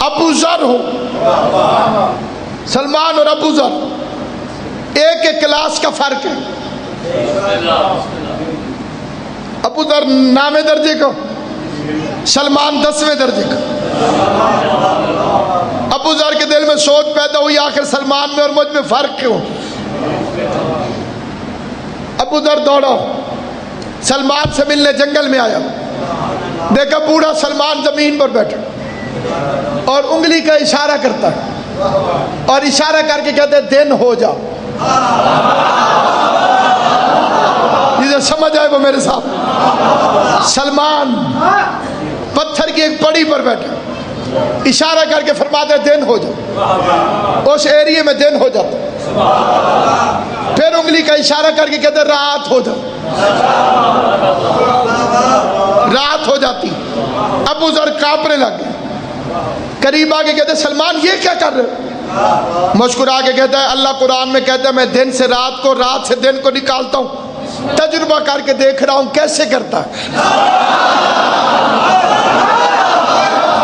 ابو ذر ہو. سلمان اور ابو ذر ایک ایک کلاس کا فرق ہے. ابو ذر 9ویں درجے کا، سلمان 10ویں درجے کا. ابو ذر کے دل میں سوچ پیدا ہوئی آخر سلمان میں اور مجھ میں فرق کیوں؟ ابو ذر دوڑا سلمان سے ملنے، جنگل میں آیا، دیکھا بوڑھا سلمان زمین پر بیٹھا اور انگلی کا اشارہ کرتا ہے اور اشارہ کر کے کہتے ہیں دن ہو جا. جسے سمجھ آئے وہ میرے ساتھ. سلمان پتھر کی ایک پڑی پر بیٹھا، اشارہ کر کے فرماتے ہیں دن ہو جا. اس ایریے میں دن ہو جاتا، پھر انگلی کا اشارہ کر کے کہتے ہیں رات ہو جا. رات ہو جاتی. ابو ذر کانپنے لگ گئے، قریب آ کے کہتے ہیں سلمان یہ کیا کر رہے؟ مسکرا کے کہتا ہے اللہ قرآن میں کہتا ہے میں دن سے رات کو، رات سے دن کو نکالتا ہوں، تجربہ کر کے دیکھ رہا ہوں کیسے کرتا ہے.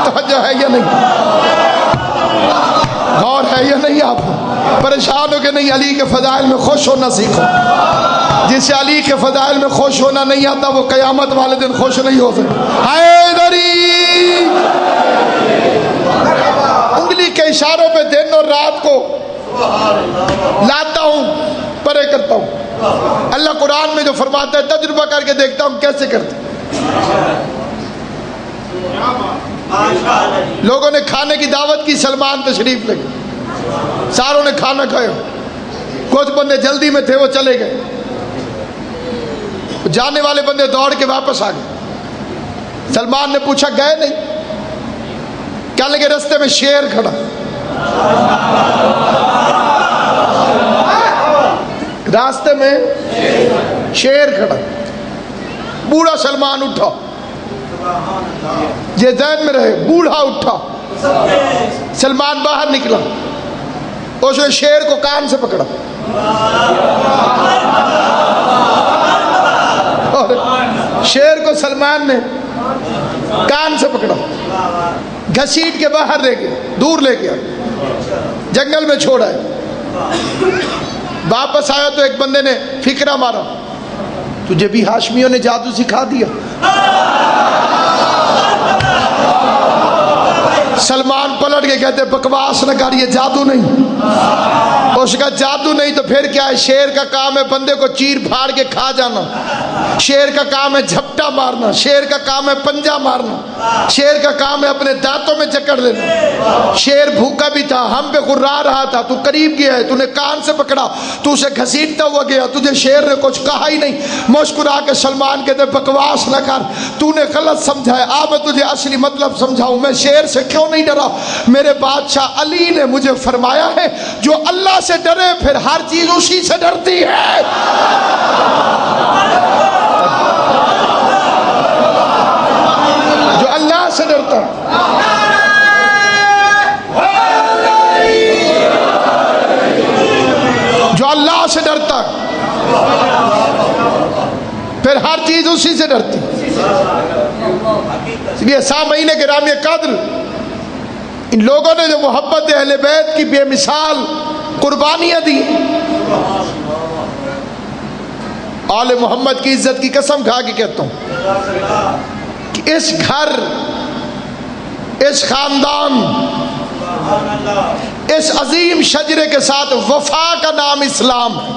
توجہ ہے یا نہیں؟ غور ہے یا نہیں؟ آپ پریشان ہو کہ نہیں؟ علی کے فضائل میں خوش ہونا سیکھو. جسے علی کے فضائل میں خوش ہونا نہیں آتا وہ قیامت والے دن خوش نہیں ہو سکتا. حیدری انگلی کے اشاروں پہ دن اور رات کو لاتا ہوں، پرے کرتا ہوں. اللہ قرآن میں جو فرماتا ہے تجربہ کر کے دیکھتا ہوں کیسے کرتا. لوگوں نے کھانے کی دعوت کی، سلمان تشریف لے گئے، ساروں نے کھانا کھایا. کچھ بندے جلدی میں تھے وہ چلے گئے، جانے والے بندے دوڑ کے واپس آ گئے. سلمان نے پوچھا گئے نہیں؟ کہنے لگے رستے میں شیر کھڑا. راستے میں شیر کھڑا. بوڑھا سلمان اٹھا، یہ ذہن میں رہے، بوڑھا اٹھا. سلمان باہر نکلا، اس نے شیر کو کان سے پکڑا اور شیر کو سلمان نے کان سے پکڑا، گھسیٹ کے باہر لے گیا، دور لے گیا، جنگل میں چھوڑا ہے. واپس آیا تو ایک بندے نے فکرہ مارا، تجھے بھی ہاشمیوں نے جادو سکھا دیا؟ سلمان پلٹ کے کہتے بکواس نہ کر، یہ جادو نہیں. اس کا جادو نہیں تو پھر کیا ہے؟ شیر کا کام ہے بندے کو چیر پھاڑ کے کھا جانا، شیر کا کام ہے جھپٹا مارنا، شیر کا کام ہے پنجہ مارنا، شیر کا کام ہے اپنے دانتوں میں جکڑ لینا. شیر بھوکا بھی تھا، ہم پہ غرا رہا تھا، تو قریب گیا ہے، تو نے کان سے پکڑا، تو اسے گھسیٹتا ہوا گیا، تجھے شیر نے کچھ کہا ہی نہیں. مسکرا کے سلمان کہتے بکواس نہ کر، تو نے غلط سمجھا ہے، آ میں تجھے اصلی مطلب سمجھاؤں. میں شیر سے کیوں نہیں ڈرا؟ میرے بادشاہ علی نے مجھے فرمایا ہے جو اللہ سے ڈرے پھر ہر چیز اسی سے ڈرتی ہے. جو اللہ سے ڈرتا، جو اللہ سے ڈرتا پھر ہر چیز اسی سے ڈرتی. یہ سامعین گرامی قدر، ان لوگوں نے جو محبت اہل بیت کی بے مثال قربانیاں دی، آل محمد کی عزت کی قسم کھا کے کہتا ہوں کہ اس گھر، اس خاندان، اس عظیم شجرے کے ساتھ وفا کا نام اسلام ہے.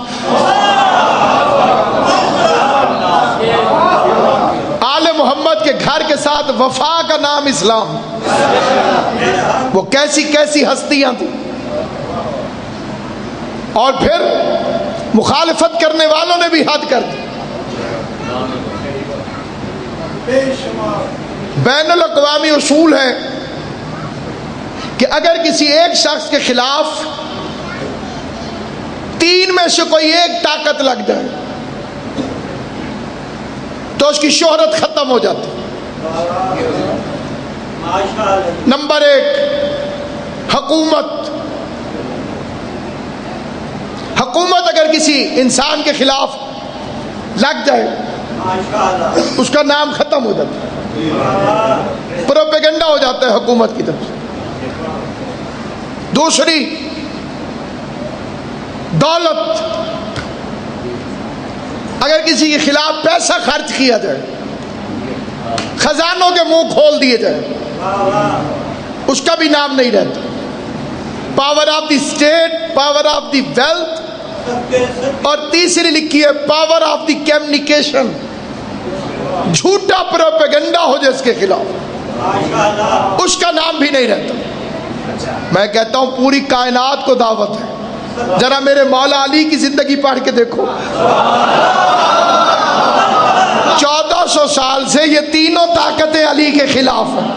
آل محمد کے گھر کے ساتھ وفا کا نام اسلام. وہ کیسی کیسی ہستیاں تھیں، اور پھر مخالفت کرنے والوں نے بھی حد کر دی. بین الاقوامی اصول ہے کہ اگر کسی ایک شخص کے خلاف 3 میں سے کوئی ایک طاقت لگ جائے تو اس کی شہرت ختم ہو جاتی. نمبر 1 حکومت. حکومت اگر کسی انسان کے خلاف لگ جائے اس کا نام ختم ہو جاتا ہے. پروپیگنڈا ہو جاتا ہے حکومت کی طرف سے۔ دوسری، دولت، اگر کسی کے خلاف پیسہ خرچ کیا جائے، خزانوں کے منہ کھول دیے جائے، اس کا بھی نام نہیں رہتا۔ Power of the state, power of the wealth, اور تیسری لکھی ہے پاور آف دی کمیونیکیشن، جھوٹا پروپیگنڈا ہو جائے اس کے خلاف، اس کا نام بھی نہیں رہتا۔ میں کہتا ہوں پوری کائنات کو دعوت ہے، ذرا میرے مولا علی کی زندگی پڑھ کے دیکھو۔ 1400 سال سے یہ تینوں طاقتیں علی کے خلاف ہیں،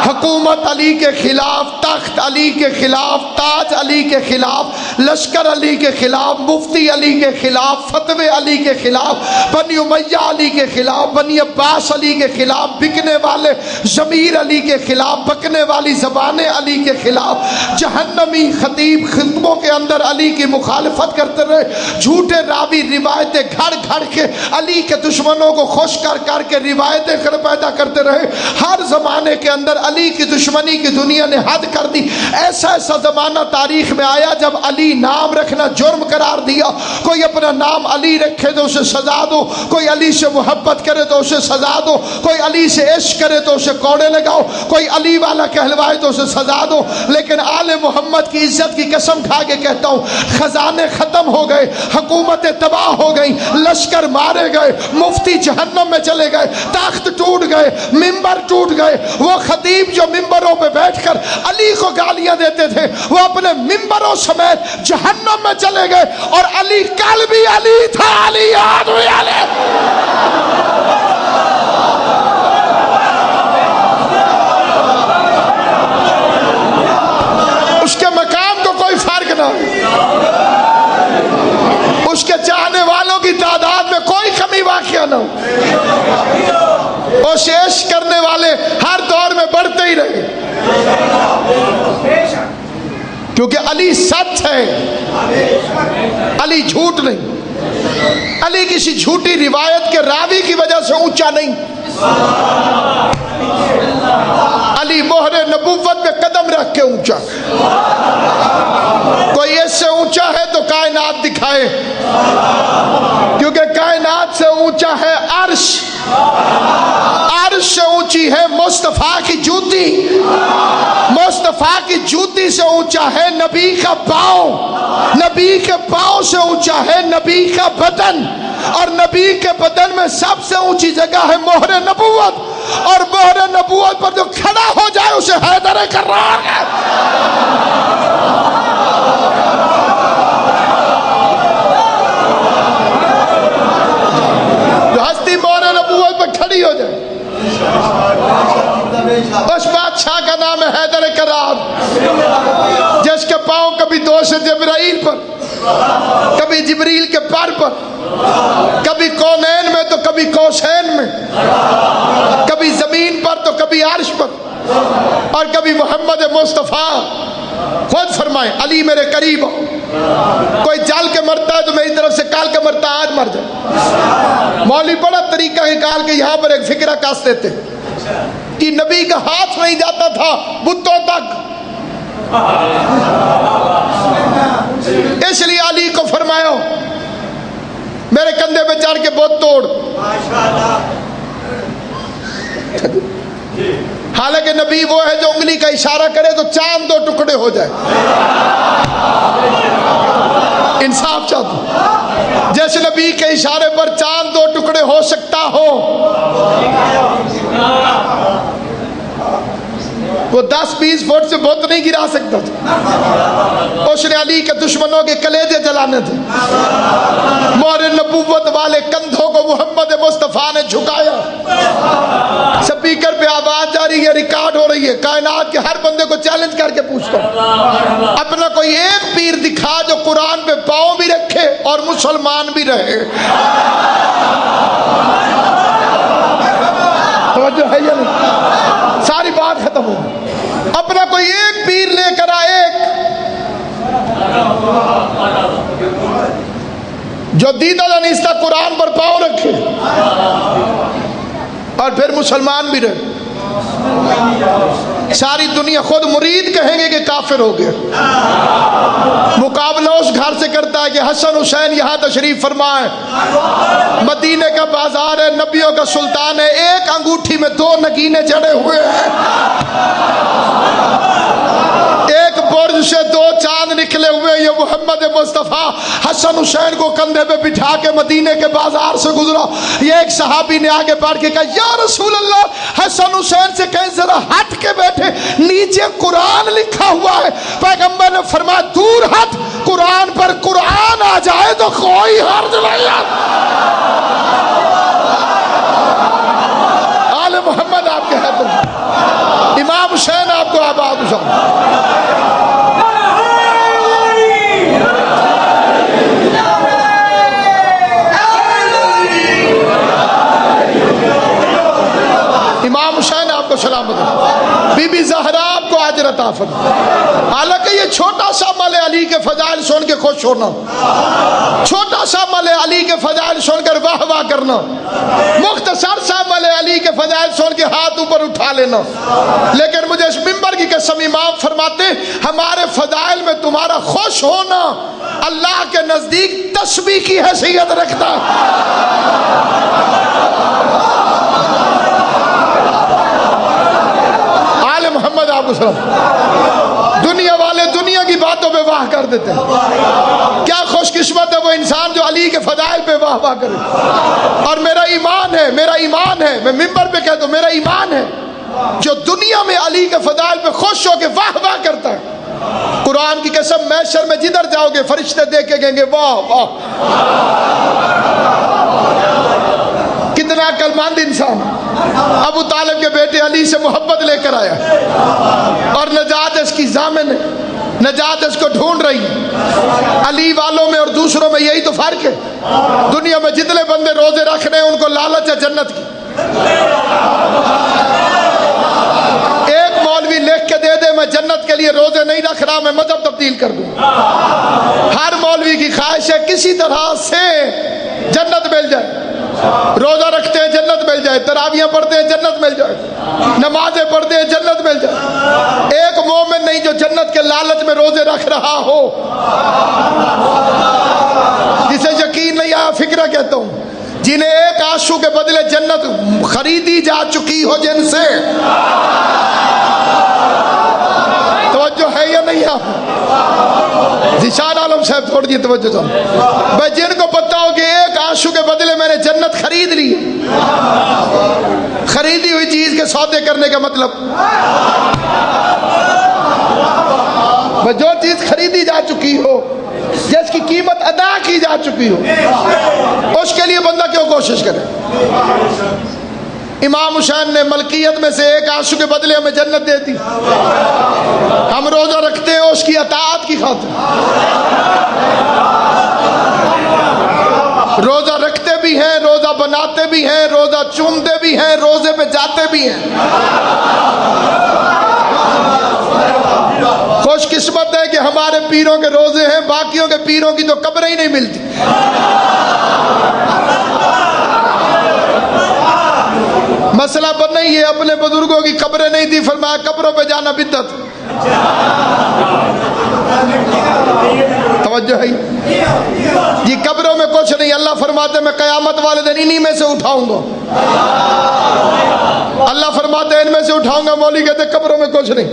حکومت علی کے خلاف، تخت علی کے خلاف، تاج علی کے خلاف، لشکر علی کے خلاف، مفتی علی کے خلاف، فتوے علی کے خلاف، بنی امیہ علی کے خلاف، بنی عباس علی کے خلاف، بکنے والے ضمیر علی کے خلاف، بکنے والی زبانیں علی کے خلاف، جہنمی خطیب خطبوں کے اندر علی کی مخالفت کرتے رہے، جھوٹے راوی روایتیں گھڑ گھڑ کے علی کے دشمنوں کو خوش کر کر کے روایتیں پیدا کرتے رہے۔ ہر زمانے کے اندر علی کی دشمنی کی دنیا نے حد کر دی۔ ایسا ایسا زمانہ تاریخ میں آیا جب علی نام رکھنا جرم قرار دیا۔ کوئی اپنا نام علی رکھے تو اسے سزا دو، کوئی علی سے محبت کرے تو اسے سزا دو، کوئی علی سے عشق کرے تو اسے کوڑے لگاؤ، کوئی علی والا کہلوائے تو اسے سزا دو۔ لیکن آل محمد کی عزت کی قسم کھا کے کہتا ہوں، خزانے ختم ہو گئے، حکومتیں تباہ ہو گئیں، لشکر مارے گئے، مفتی جہنم میں چلے گئے، تخت ٹوٹ گئے، ممبر ٹوٹ گئے۔ وہ خطیب جو ممبروں پہ بیٹھ کر علی کو گالیاں دیتے تھے، وہ اپنے ممبروں سمیت جہنم میں چلے گئے، اور علی کل بھی علی تھا، علی آج بھی علی۔ اس کے مقام کو کوئی فرق نہ، اس کے چاہنے والوں کی تعداد میں کوئی کمی واقع نہ ہو، اور عشق کرنے والے ہر دور میں بڑھتے ہی رہے، کیونکہ علی سچ ہے، علی جھوٹ نہیں، علی کسی جھوٹی روایت کے راوی کی وجہ سے اونچا نہیں، علی مہر نبوت میں قدم رکھ کے اونچا۔ کوئی اس سے اونچا ہے تو کائنات دکھائے، کیونکہ کائنات سے اونچا ہے عرش، عرش سے اونچی ہے مصطفیٰ کی جوتی، مصطفیٰ کی جوتی سے اونچا ہے نبی کا پاؤں، نبی کے پاؤں سے اونچا ہے نبی کا بدن، اور نبی کے بدن میں سب سے اونچی جگہ ہے مہر نبوت، اور مہر نبوت پر جو کھڑا ہو جائے اسے حیدر کرار ہے۔ جو ہستی مہر نبوت پر کھڑی ہو جائے، اس بادشاہ کا نام ہے حیدر کرار، جس کے پاؤں کبھی دوش جبرائیل پر، کبھی جبریل کے پر پر، کبھی کونین میں تو کبھی کوسین میں، کبھی زمین پر تو کبھی عرش پر، اور کبھی محمد مصطفیٰ۔ خود فرمائے علی میرے قریب ہو، کوئی جل کے مرتا ہے تو میری طرف سے کال کے مرتا آج مر جائے۔ مولوی بڑا طریقہ نکال کے یہاں پر ایک فکرہ کاس دیتے کہ نبی کا ہاتھ نہیں جاتا تھا بتوں تک، اس لیے علی کو فرمایا میرے کندھے پہ چڑھ کے بت توڑ۔ حالانکہ نبی وہ ہے جو انگلی کا اشارہ کرے تو چاند دو ٹکڑے ہو جائے۔ انصاف چاہتا ہوں، جیسے نبی کے اشارے پر چاند دو ٹکڑے ہو سکتا ہو، وہ 10-20 فٹ سے بت نہیں گرا سکتا تھا۔ اس نے علی کے دشمنوں کے کلیجے جلانے تھے۔ مہر نبوت والے کندھوں کو محمد مصطفیٰ نے جھکایا۔ سپیکر پہ آواز جاری ہے، ریکارڈ ہو رہی ہے، کائنات کے ہر بندے کو چیلنج کر کے پوچھتا ہوں، اپنا کوئی ایک پیر دکھا جو قرآن پہ پاؤں بھی رکھے اور مسلمان بھی رہے۔ توجہ ہے یا نہیں؟ ساری بات ختم ہو، اپنا کوئی ایک پیر لے کر آئے جو دیدہ ننیستہ قرآن پر پاؤں رکھے اور پھر مسلمان بھی رہے. ساری دنیا خود مرید کہیں گے کہ کافر ہو گیا. مقابلہ اس گھر سے کرتا ہے کہ حسن حسین یہاں تشریف فرمائے. مدینے کا بازار ہے, نبیوں کا سلطان ہے, ایک انگوٹھی میں 2 نگینے جڑے ہوئے ہیں, ایک برج سے 2 چاند نکلے ہوئے. یہ محمد مصطفیٰ حسن حسین کو کندھے پہ بٹھا کے مدینے کے بازار سے گزرا. یہ ایک صحابی نے آگے بڑھ کے کہا یا رسول اللہ, حسن حسین سے کہیں ذرا ہٹ کے بیٹھے, نیچے قرآن لکھا ہوا ہے. پیغمبر نے فرمایا دور ہٹ, قرآن پر قرآن آ جائے تو کوئی حرج نہیں ہے. آل محمد آپ کے ہیں, امام حسین آپ کو آباد حسین. امام حسین آپ کو سلامت ہے. بی بی زہرا آپ کو اجر عطا فرمائے. حالانکہ یہ چھوٹا سا عمل ہے علی کے فضائل سن کے خوش ہونا, چھوٹا سا عمل ہے علی کے فضائل سن کر واہ واہ کرنا, مختصر سا عمل ہے علی کے فضائل سن کے ہاتھ اوپر اٹھا لینا. لیکن مجھے اس منبر کی قسم امام فرماتے ہمارے فضائل میں تمہارا خوش ہونا اللہ کے نزدیک تسبیح کی حیثیت رکھتا ہے. محمد آپ کو سلام. دنیا والے دنیا کی باتوں پہ واہ کر دیتے ہیں. کیا خوش قسمت ہے وہ انسان جو علی کے فضائل پہ واہ واہ کرے. اور میرا ایمان ہے, میرا ایمان ہے, میں منبر پہ کہتا ہوں میرا ایمان ہے, جو دنیا میں علی کے فضائل پہ خوش ہو کے واہ واہ کرتا ہے, قرآن کی قسم محشر میں جدھر جاؤ گے فرشتے دیکھ کے کہیں گے واہ واہ. کتنا عقلمند انسان. ابو طالب کے بیٹے علی سے محبت لے کر آیا اور نجات اس کی ضامن ہے, نجات اس کو ڈھونڈ رہی ہے. علی والوں میں اور دوسروں میں یہی تو فرق ہے. دنیا میں جتنے بندے روزے رکھ رہے ہیں ان کو لالچ ہے جنت کی. ایک مولوی لکھ کے دے دے میں جنت کے لیے روزے نہیں رکھ رہا, میں مذہب تبدیل کر دوں. ہر مولوی کی خواہش ہے کسی طرح سے جنت مل جائے. روزہ رکھتے ہیں جنت مل جائے, تراویح پڑھتے ہیں جنت مل جائے, نمازیں پڑھتے ہیں جنت مل جائے. ایک مومن نہیں جو جنت کے لالچ میں روزے رکھ رہا ہو, جسے یقین نہیں آیا. فکرہ کہتا ہوں جنہیں ایک آنسو کے بدلے جنت خریدی جا چکی ہو جن سے. توجہ ہے یا نہیں آپ؟ ذیشان عالم صاحب تھوڑ دیے توجہ تو بھائی, جن کو پتہ ہو کہ ایک آنسو کے بدلے میں نے جنت خرید لی. خریدی ہوئی چیز کے سودے کرنے کا مطلب جو چیز خریدی جا چکی ہو, جس کی قیمت ادا کی جا چکی ہو, اس کے لیے بندہ کیوں کوشش کرے. امام حسین نے ملکیت میں سے ایک آنسو کے بدلے ہمیں جنت دے دی. ہم روزہ رکھتے ہیں اس کی اطاعت کی خاطر. روزہ رکھتے بھی ہیں, روزہ بناتے بھی ہیں, روزہ چومتے بھی ہیں, روزے پہ جاتے بھی ہیں. خوش قسمت ہے کہ ہمارے پیروں کے روزے ہیں, باقیوں کے پیروں کی تو قبریں ہی نہیں ملتی. مسئلہ پر نہیں, یہ اپنے بزرگوں کی قبریں نہیں تھی, فرمایا قبروں پہ جانا بدعت. توجہ ہے جی, قبروں میں کچھ نہیں. اللہ فرماتے میں قیامت والے دن انہی میں سے اٹھاؤں گا. اللہ فرماتے ان میں سے اٹھاؤں گا. مولوی کہتے قبروں میں کچھ نہیں.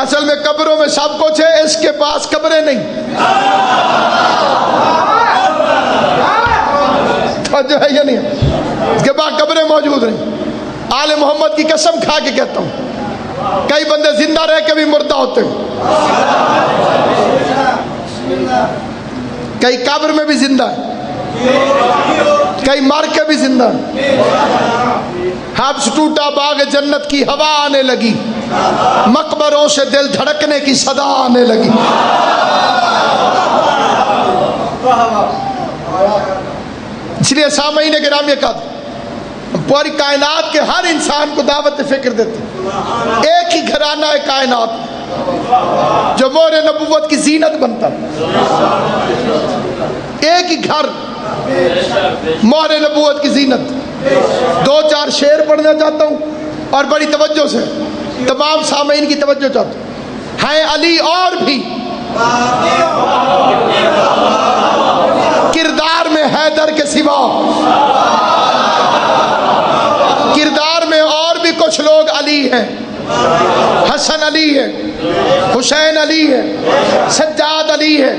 اصل میں قبروں میں سب کچھ ہے, اس کے پاس قبریں نہیں. توجہ ہے یا نہیں؟ اس کے پاس قبریں موجود نہیں. آل محمد کی قسم کھا کے کہتا ہوں کئی بندے زندہ رہ کے بھی مردہ ہوتے ہیں, کئی قبر میں بھی زندہ ہے, کئی مر کے بھی زندہ ہے. حبس ٹوٹا, باغ جنت کی ہوا آنے لگی, مقبروں سے دل دھڑکنے کی صدا آنے لگی. اس لیے سامعین گرامی کا پوری کائنات کے ہر انسان کو دعوت فکر دیتے. ایک ہی گھرانہ ہے کائنات جو مہر نبوت کی زینت بنتا. ایک ہی گھر مہر نبوت کی زینت. دو چار شعر پڑھنا چاہتا ہوں اور بڑی توجہ سے تمام سامعین کی توجہ چاہتا ہوں. ہیں علی اور بھی کردار میں حیدر کے سوا، کردار میں اور بھی کچھ لوگ علی ہیں. حسن علی ہے، حسین علی ہے، سجاد علی ہے،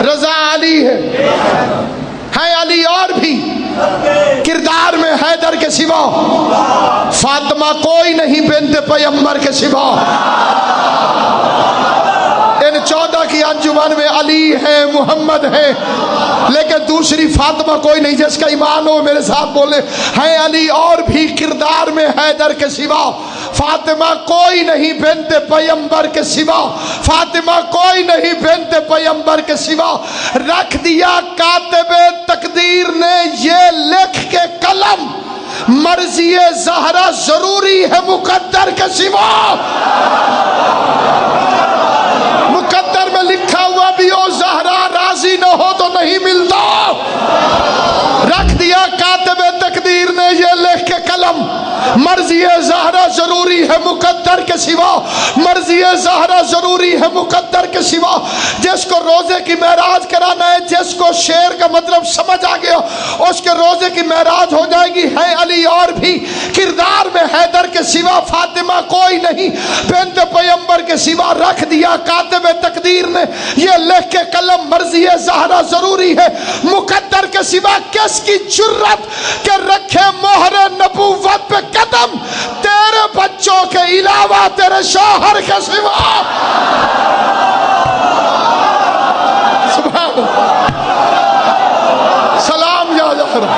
رضا علی ہے. ہیں علی اور بھی کردار میں حیدر کے سوا. فاطمہ کوئی نہیں بنت پیغمبر کے سوا. ان 14 کی انجمن میں علی ہے، محمد ہے، لیکن دوسری فاطمہ کوئی نہیں. جس کا ایمان ہو میرے ساتھ بولے ہیں علی اور بھی کردار میں حیدر کے سوا. فاطمہ کوئی نہیں بنت پیغمبر کے سوا. فاطمہ کوئی نہیں بنت پیغمبر کے سوا. رکھ دیا کاتب تقدیر نے یہ لکھ کے قلم، مرضی زہرا ضروری ہے مقدر کے سوا. مقدر میں لکھا ہوا بھی ہو زہرا راضی نہ ہو تو نہیں ملتا. رکھ دیا کاتب تقدیر نے یہ لکھ کے قلم، مرضی زہرا ضروری ہے مقدر کے سوا. مرضی زہرا ضروری ہے مقدر کے سوا. جس کو روزے کی معراج کرانا ہے، جس کو شعر کا مطلب سمجھ آ گیا، اس کے روزے کی معراج ہو جائے گی. ہے علی اور بھی کردار میں حیدر کے سوا. فاطمہ کوئی نہیں بنت پیغمبر کے سوا. رکھ دیا کاتب تقدیر نے یہ لکھ کے قلم، مرضی زہرا ضروری ہے مقدر کے سوا. کس کی جرت کہ رکھے مہر نبوت پہ قدم، تیرے بچوں کے علاوہ تیرے شوہر کے سوا. سبحان اللہ. سلام یا زہرا،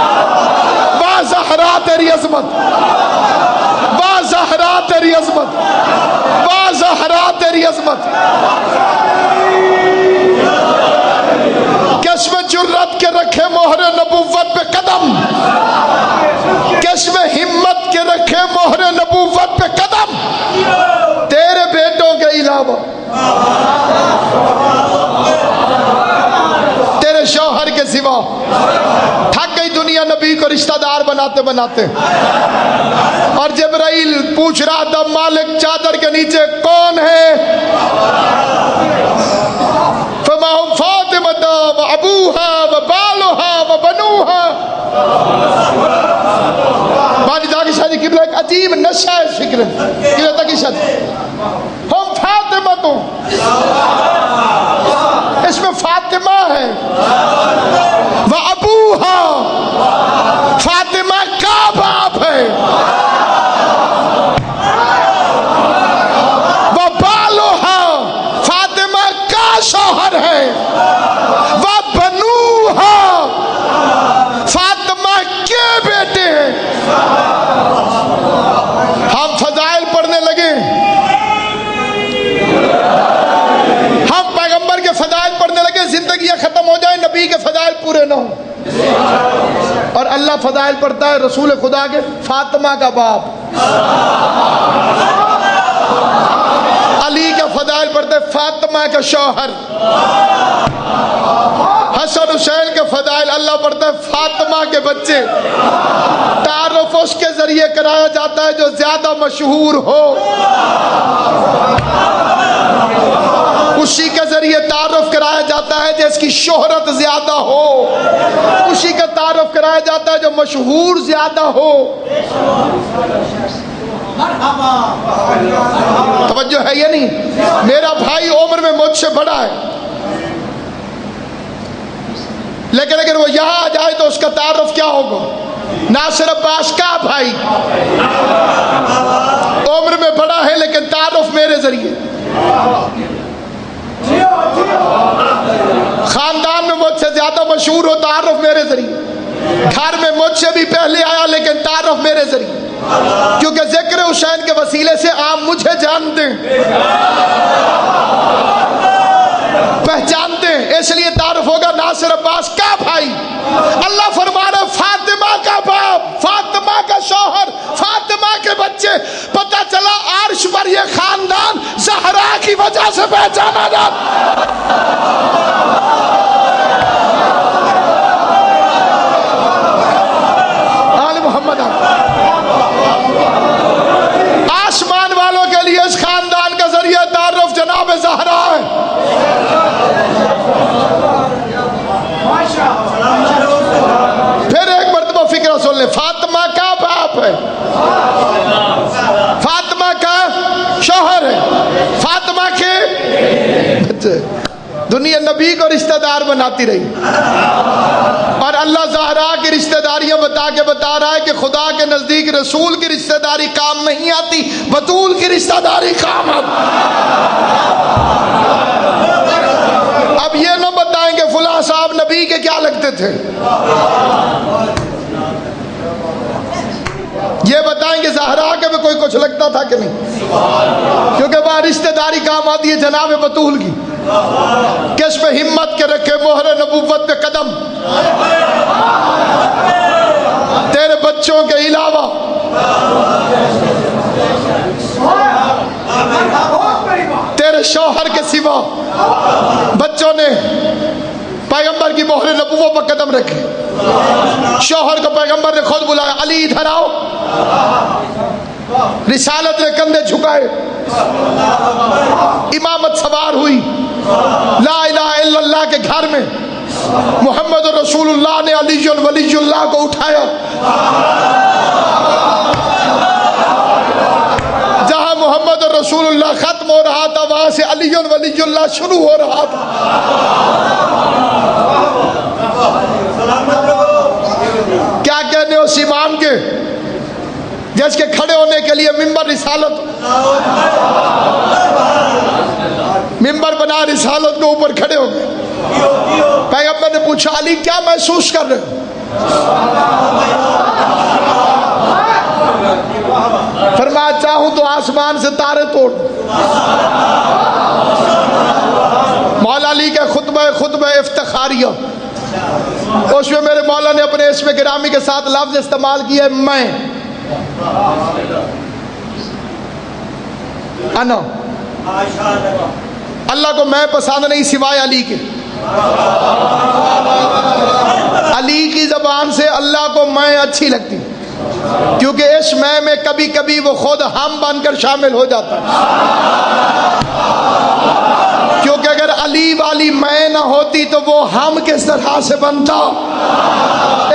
با زہرا تیری عظمت، با زہرا تیری عظمت، با زہرا تیری عظمت. کس میں جرت کے رکھے مہر نبوت پہ قدم، کس میں ہمت کے رکھے مہر نبوت پہ قدم، تیرے بیٹوں کے علاوہ تیرے شوہر کے سوا. تھک گئی دنیا نبی کو رشتہ دار بناتے بناتے، اور جبرائیل پوچھ رہا تھا مالک چادر کے نیچے کون ہے؟ فما هم فاطمة وابوها وبالها وبنوها. بانی جا کی شادی قبلہ ایک عجیب نشہ ہے فکر قبلہ تک کی شادی. ہم فاطمہ تو اس میں فاطمہ ہے، وابوها فاطمہ کا باپ ہے، وبالها فاطمہ کا شوہر ہے، وبنوها فاطمہ کے بیٹے ہیں. ہم فضائل پڑھنے لگے، ہم پیغمبر کے فضائل پڑھنے لگے، زندگیاں ختم ہو جائیں نبی کے فضائل پورے نہ ہوں. اور اللہ فضائل پڑھتا ہے رسول خدا کے فاطمہ کا باپ. علی کا فضائل پڑھتے فاطمہ کا شوہر. حسن حسین کے فضائل اللہ پڑھتا ہے فاطمہ کے بچے. تعارف اس کے ذریعے کرایا جاتا ہے جو زیادہ مشہور ہو، اسی کے ذریعے تعارف کرایا جاتا ہے جس کی شہرت زیادہ ہو، اسی کا تعارف کرایا جاتا ہے جو مشہور زیادہ ہو. توجہ ہے یا نہیں؟ میرا بھائی عمر میں مجھ سے بڑا ہے، لیکن اگر وہ یہاں آ جائے تو اس کا تعارف کیا ہوگا؟ ناصر عباس کا بھائی عمر میں بڑا ہے لیکن تعارف میرے ذریعے. خاندان میں مجھ سے زیادہ مشہور ہو، تعارف میرے ذریعے. گھر میں مجھ سے بھی پہلے آیا لیکن تعارف میرے ذریعے، کیونکہ ذکر حسین کے وسیلے سے آپ مجھے جانتے ہیں، پہچانتے ہیں، اس لیے تعارف ہوگا ناصر عباس کا بھائی. اللہ فرما رہے فاطمہ کا باپ، فاطمہ کا شوہر، فاطمہ کے بچے. پتہ چلا عرش پر یہ خاندان زہرا کی وجہ سے پہچانا جاتا. آل محمد. دنیا نبی کو رشتہ دار بناتی رہی، اور اللہ زہرا کی رشتہ داریاں بتا کے بتا رہا ہے کہ خدا کے نزدیک رسول کی رشتہ داری کام نہیں آتی، بطول کی رشتہ داری کام آتی۔ اب یہ نہ بتائیں کہ فلاں صاحب نبی کے کیا لگتے تھے، یہ بتائیں کہ زہرا کے میں کوئی کچھ لگتا تھا کہ نہیں، کیونکہ وہاں رشتہ داری کام آتی ہے جناب بطول کی۔ کس پہ ہمت کے رکھے مہر نبوت پہ قدم، تیرے بچوں کے علاوہ تیرے شوہر کے سوا بچوں نے پیغمبر کی مہر نبوت پر قدم رکھے۔ شوہر کو پیغمبر نے خود بلایا، علی ادھر آؤ، رسالت نے کندھے جھکائے، امامت سوار ہوئی، لا الہ الا اللہ کے گھر میں محمد رسول اللہ نے علی ولی اللہ کو اٹھایا، جہاں محمد رسول اللہ ختم ہو رہا تھا وہاں سے علی ولی اللہ شروع ہو رہا تھا۔ کیا کہنے اس امام کے جس کے کھڑے ہونے کے لیے ممبر رسالت، ممبر بنا رسالت کے اوپر کھڑے ہو گئے۔ پیغمبر نے پوچھا، علی کیا محسوس کر رہے ہو؟ فرمایا چاہوں تو آسمان سے تارے توڑ۔ مولا علی کا خطبہ افتخاریہ، اس میں میرے مولا نے اپنے اسم گرامی کے ساتھ لفظ استعمال کیا ہے میں، انا۔ اللہ کو میں پسند نہیں سوائے علی کے۔ علی کی زبان سے اللہ کو میں اچھی لگتی، کیونکہ اس میں کبھی کبھی وہ خود ہم بن کر شامل ہو جاتا ہے، کیونکہ اگر علی والی میں نہ ہوتی تو وہ ہم کس طرح سے بنتا۔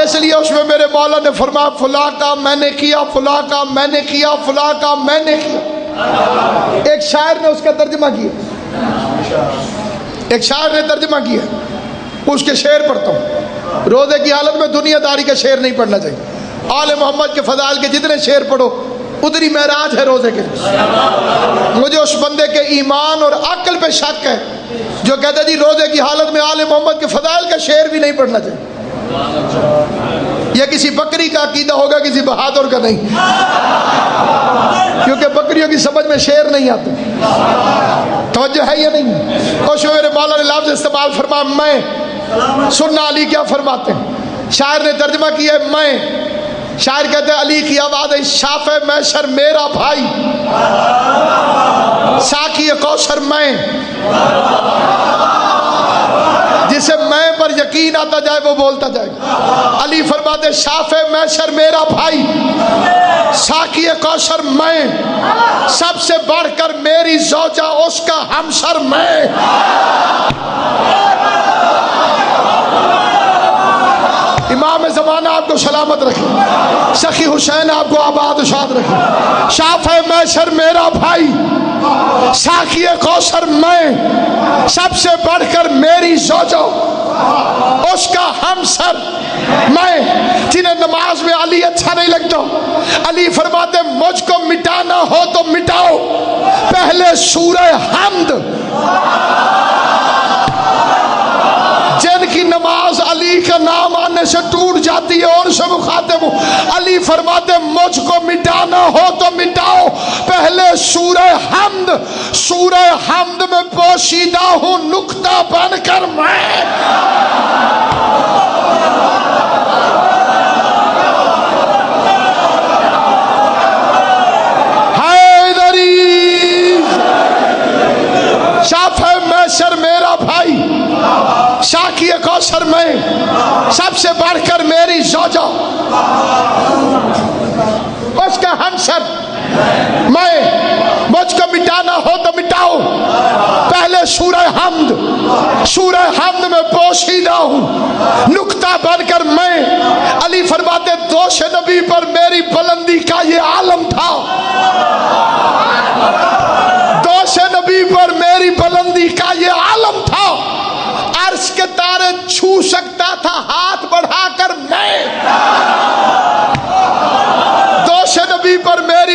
اس لیے اس میں میرے مولا نے فرمایا فلاں کام میں نے کیا، فلاں کام میں نے کیا، فلاں کام میں نے کیا۔ ایک شاعر نے اس کا ترجمہ کیا، ایک شاعر نے ترجمہ کیا، اس کے شعر پڑھتا ہوں۔ روزے کی حالت میں دنیا داری کا شعر نہیں پڑھنا چاہیے، آل محمد کے فضائل کے جتنے شعر پڑھو اتنی معراج ہے روزے کے۔ مجھے اس بندے کے ایمان اور عقل پہ شک ہے جو کہتا ہے جی روزے کی حالت میں آل محمد کے فضائل کا شعر بھی نہیں پڑھنا چاہیے۔ یہ کسی بکری کا عقیدہ ہوگا، کسی بہادر کا نہیں، کیونکہ بکریوں کی سمجھ میں شعر نہیں آتے۔ توجہ ہے یا نہیں؟ اور شو میرے مولا نے لفظ استعمال فرمایا میں۔ سننا علی کیا فرماتے ہیں، شاعر نے ترجمہ کیا ہے میں۔ شاعر کہتے ہیں علی کی آواز ہے شافع محشر میرا بھائی، ساقی کوثر میں، جسے میں پر یقین آتا جائے وہ بولتا جائے گا۔ علی فرماتے شافع محشر میرا بھائی، ساقی کوثر میں، سب سے بڑھ کر میری زوجہ اس کا ہمسر میں۔ امام زمانہ آپ کو سلامت رکھے، سخی حسین آپ کو آباد و شاد رکھے۔ شافع محشر میرا بھائی، ساقی کوثر میں، سب سے بڑھ کر میری زوجہ اس کا ہمسر میں۔ جنہیں نماز میں علی اچھا نہیں لگتا، علی فرماتے مجھ کو مٹانا ہو تو مٹاؤ، پہلے سورہ حمد۔ جن کی نماز علی کا نام آنے سے ٹوٹ جاتی ہے اور سے مخاطب ہوں، علی فرماتے مجھ کو مٹانا ہو تو مٹاؤ، پہلے سورہ حمد۔ سورہ حمد میں پوشیدہ ہوں نقطہ بن کر میں۔ حیدری شافع محشر میرا بھائی، ساقی کوثر میں، سب سے بڑھ کر میری زوجہ اس کا ہمسر میں۔ مجھ کو مٹانا ہو تو مٹاؤ، پہلے سورہ حمد۔ سورہ حمد میں پوشیدہ ہوں نقطہ بن کر میں۔ علی فرماتے دوش نبی پر میری بلندی کا یہ عالم تھا، دوش نبی پر میری بلندی کا یہ عالم